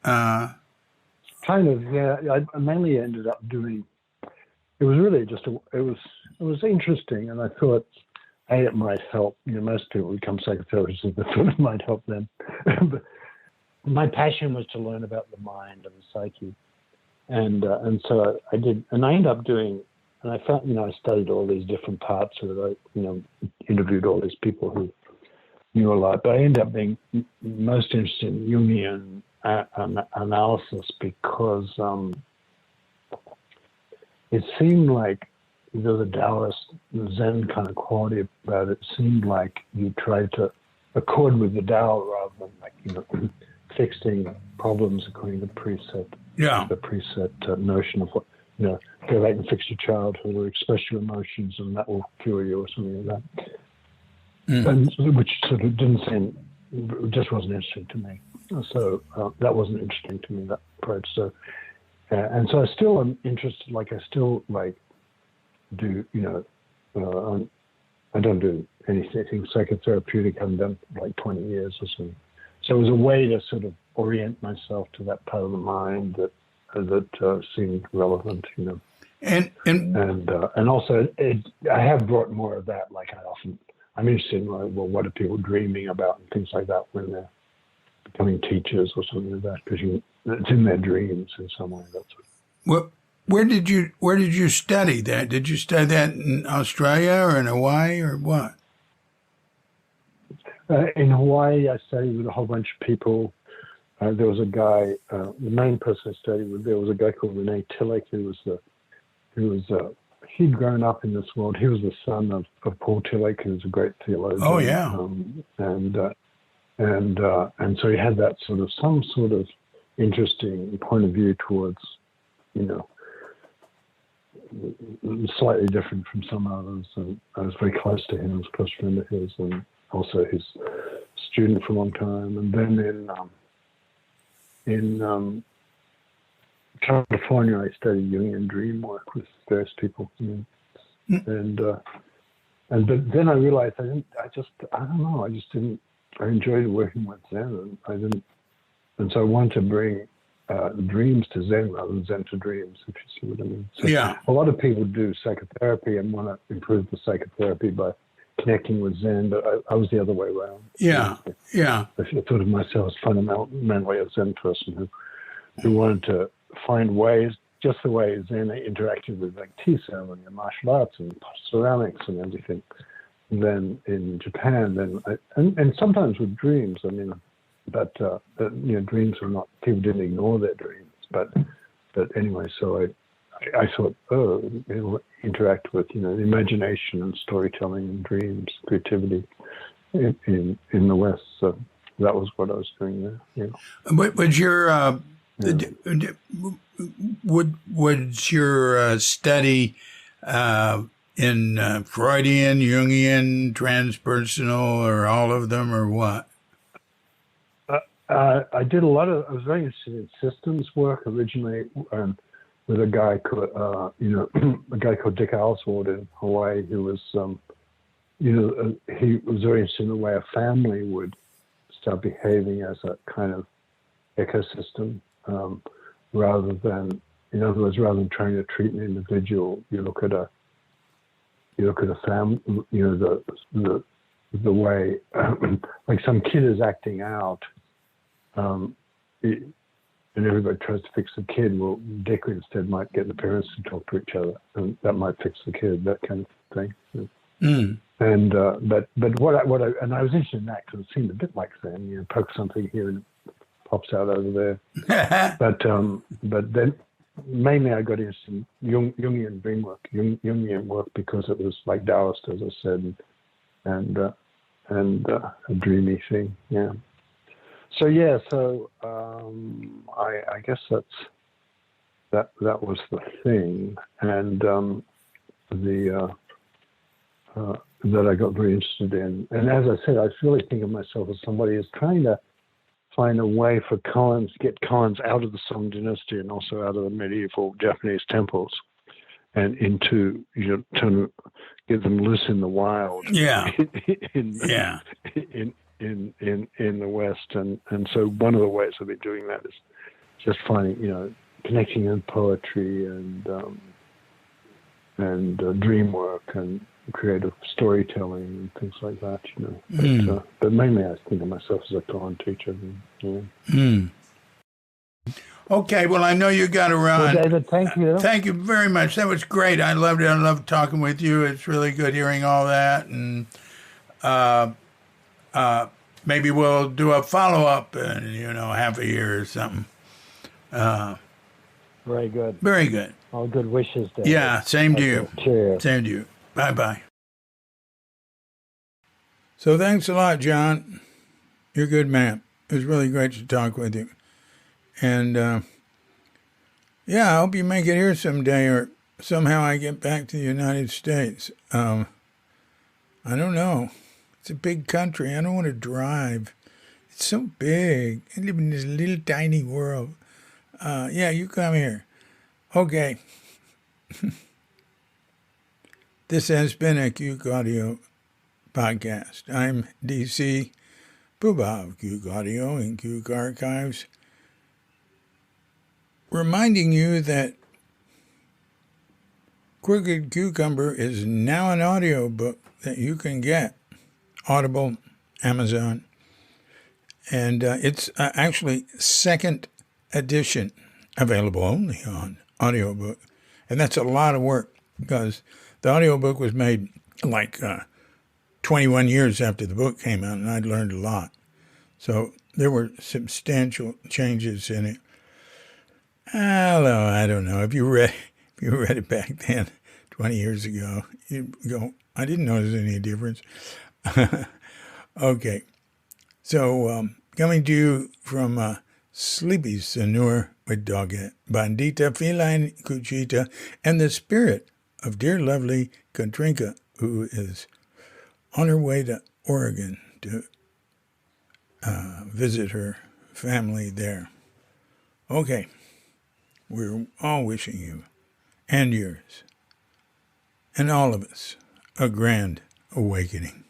Kind of, yeah. I mainly ended up doing. It was really just it was interesting, and I thought, it might help. Most people become psychotherapists if they thought it might help them. But my passion was to learn about the mind and the psyche, and so I did, and I ended up doing. And I found, I studied all these different parts of it. I, interviewed all these people who knew a lot, but I ended up being most interested in Jungian analysis because it seemed like there was a Taoist Zen kind of quality about it. It seemed like you tried to accord with the Tao rather than like, fixing problems according to precept. Yeah. The preset notion of what, go back and fix your childhood or express your emotions and that will cure you or something like that. And which sort of just wasn't interesting to me. So that wasn't interesting to me, that approach. So and so I still am interested. Like I still like do, I don't do anything psychotherapeutic. I haven't done like 20 years or something. So it was a way to sort of orient myself to that part of the mind that seemed relevant, and also I have brought more of that. Like I'm interested in, like, well, what are people dreaming about and things like that when they're becoming teachers or something like that, because it's in their dreams in some way. That's what. Well, where did you study that? Did you study that in Australia or in Hawaii or what? In Hawaii, I studied with a whole bunch of people. There was a guy, the main person I studied with. There was a guy called Renee Tillich, he'd grown up in this world. He was the son of Paul Tillich, who was a great theologian. Oh yeah. And so he had that some sort of interesting point of view towards, slightly different from some others. And I was very close to him, I was a close friend of his, and also his student for a long time. And then in California, I studied Jungian dream work with various people, and but then I realized I don't know, I enjoyed working with Zen, and so I wanted to bring dreams to Zen rather than Zen to dreams, if you see what I mean. So Yeah. a lot of people do psychotherapy and want to improve the psychotherapy by connecting with Zen, but I was the other way around. Yeah. Yeah. I thought of myself as fundamentally a Zen person who wanted to find ways, just the way Zen interacted with like tea ceremony and martial arts and ceramics and everything. Then in Japan, and sometimes with dreams. I mean, but dreams are not, people didn't ignore their dreams. But anyway, so I thought, interact with the imagination and storytelling and dreams, creativity in the West. So that was what I was doing there. But was your would your study in Freudian, Jungian, transpersonal, or all of them, or what? I did I was very interested in systems work originally, with a guy called, Dick Oswald in Hawaii, who was, he was very interested in the way a family would start behaving as a kind of ecosystem, rather than, in other words, rather than trying to treat an individual, you look at a family, the way, like some kid is acting out, and everybody tries to fix the kid. Well, Dick instead might get the parents to talk to each other, and that might fix the kid. That kind of thing. Mm. And but what I was interested in that because it seemed a bit like Zen. Poke something here and it pops out over there. But then mainly I got interested in Jungian dream work, Jungian work, because it was like Taoist, as I said, and a dreamy thing. Yeah. So I guess that was the thing, and that I got very interested in. And as I said, I really think of myself as somebody who's trying to find a way for get koans out of the Song dynasty and also out of the medieval Japanese temples, and into to get them loose in the wild. Yeah. In the West, and so one of the ways I've been doing that is just finding, connecting in poetry and dream work and creative storytelling and things like that, But mainly I think of myself as a koan teacher. Okay, well, I know you got to run. Well, David, thank you. Thank you very much. That was great. I loved it. I loved talking with you. It's really good hearing all that, and maybe we'll do a follow-up in, half a year or something. Very good. Very good. All good wishes, David. Yeah, same to you. Cheers. Same to you. Bye-bye. So thanks a lot, John. You're a good man. It was really great to talk with you. And, I hope you make it here someday, or somehow I get back to the United States. I don't know. It's a big country. I don't want to drive. It's so big. I live in this little tiny world. You come here. Okay. This has been a Cuke Audio podcast. I'm DC Poobah of Cuke Audio and Cuke Archives, reminding you that Crooked Cucumber is now an audiobook that you can get. Audible, Amazon, and it's actually second edition, available only on audiobook. And that's a lot of work because the audiobook was made like 21 years after the book came out, and I'd learned a lot. So there were substantial changes in it. Although I don't know, if you read it back then, 20 years ago, you go, I didn't notice any difference. Okay, so coming to you from Sleepy Sanur with Doggett, Bandita Feline Cuchita, and the spirit of dear lovely Katrinka, who is on her way to Oregon to visit her family there. Okay, we're all wishing you and yours and all of us a grand awakening.